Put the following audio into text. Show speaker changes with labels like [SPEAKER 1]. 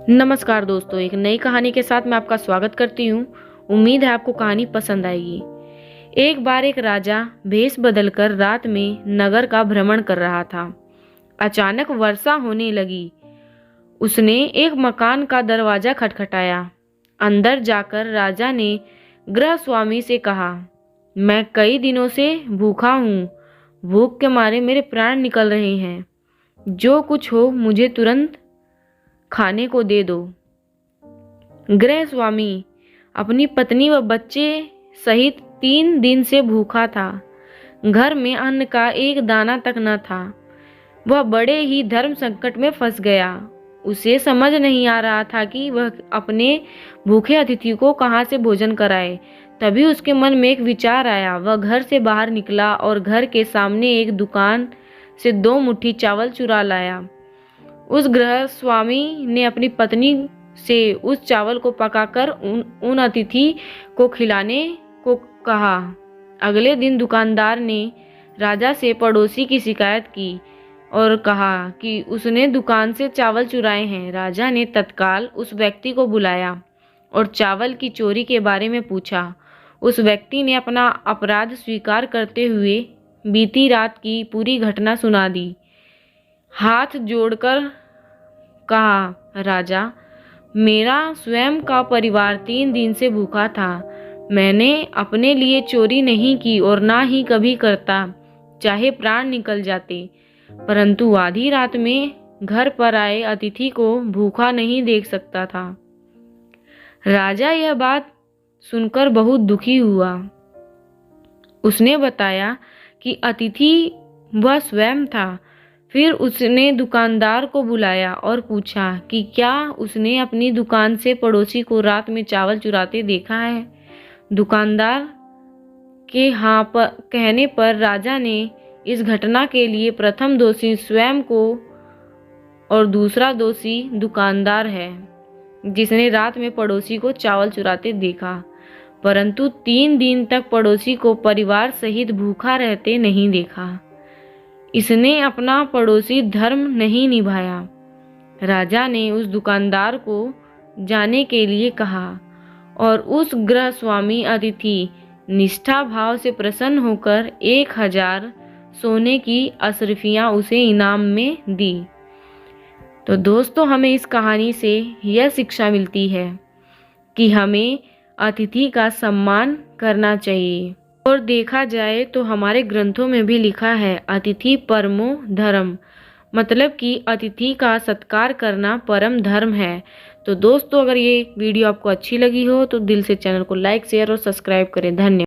[SPEAKER 1] नमस्कार दोस्तों, एक नई कहानी के साथ मैं आपका स्वागत करती हूँ। उम्मीद है आपको कहानी पसंद आएगी। एक बार एक राजा भेष बदलकर रात में नगर का भ्रमण कर रहा था। अचानक वर्षा होने लगी। उसने एक मकान का दरवाजा खटखटाया। अंदर जाकर राजा ने गृह स्वामी से कहा, मैं कई दिनों से भूखा हूँ। भूख के मारे मेरे प्राण निकल रहे हैं। जो कुछ हो मुझे तुरंत खाने को दे दो। गृह स्वामी अपनी पत्नी व बच्चे सहित 3 दिन से भूखा था। घर में अन्न का एक दाना तक न था। वह बड़े ही धर्म संकट में फंस गया। उसे समझ नहीं आ रहा था कि वह अपने भूखे अतिथि को कहाँ से भोजन कराए। तभी उसके मन में एक विचार आया। वह घर से बाहर निकला और घर के सामने एक दुकान से 2 मुट्ठी चावल चुरा लाया। उस गृह स्वामी ने अपनी पत्नी से उस चावल को पकाकर उन अतिथि को खिलाने को कहा। अगले दिन दुकानदार ने राजा से पड़ोसी की शिकायत की और कहा कि उसने दुकान से चावल चुराए हैं। राजा ने तत्काल उस व्यक्ति को बुलाया और चावल की चोरी के बारे में पूछा। उस व्यक्ति ने अपना अपराध स्वीकार करते हुए बीती रात की पूरी घटना सुना दी। हाथ जोड़कर कहा, राजा, मेरा स्वयं का परिवार 3 दिन से भूखा था। मैंने अपने लिए चोरी नहीं की और ना ही कभी करता, चाहे प्राण निकल जाते। परंतु आधी रात में घर पर आए अतिथि को भूखा नहीं देख सकता था। राजा यह बात सुनकर बहुत दुखी हुआ। उसने बताया कि अतिथि वह स्वयं था। फिर उसने दुकानदार को बुलाया और पूछा कि क्या उसने अपनी दुकान से पड़ोसी को रात में चावल चुराते देखा है। दुकानदार के हाँ पर कहने पर राजा ने इस घटना के लिए प्रथम दोषी स्वयं को और दूसरा दोषी दुकानदार है, जिसने रात में पड़ोसी को चावल चुराते देखा, परंतु 3 दिन तक पड़ोसी को परिवार सहित भूखा रहते नहीं देखा। इसने अपना पड़ोसी धर्म नहीं निभाया। राजा ने उस दुकानदार को जाने के लिए कहा और उस गृह स्वामी अतिथि निष्ठा भाव से प्रसन्न होकर 1000 सोने की अशर्फियाँ उसे इनाम में दी। तो दोस्तों, हमें इस कहानी से यह शिक्षा मिलती है कि हमें अतिथि का सम्मान करना चाहिए। और देखा जाए तो हमारे ग्रंथों में भी लिखा है, अतिथि परमो धर्म, मतलब कि अतिथि का सत्कार करना परम धर्म है। तो दोस्तों, अगर ये वीडियो आपको अच्छी लगी हो तो दिल से चैनल को लाइक, शेयर और सब्सक्राइब करें। धन्यवाद।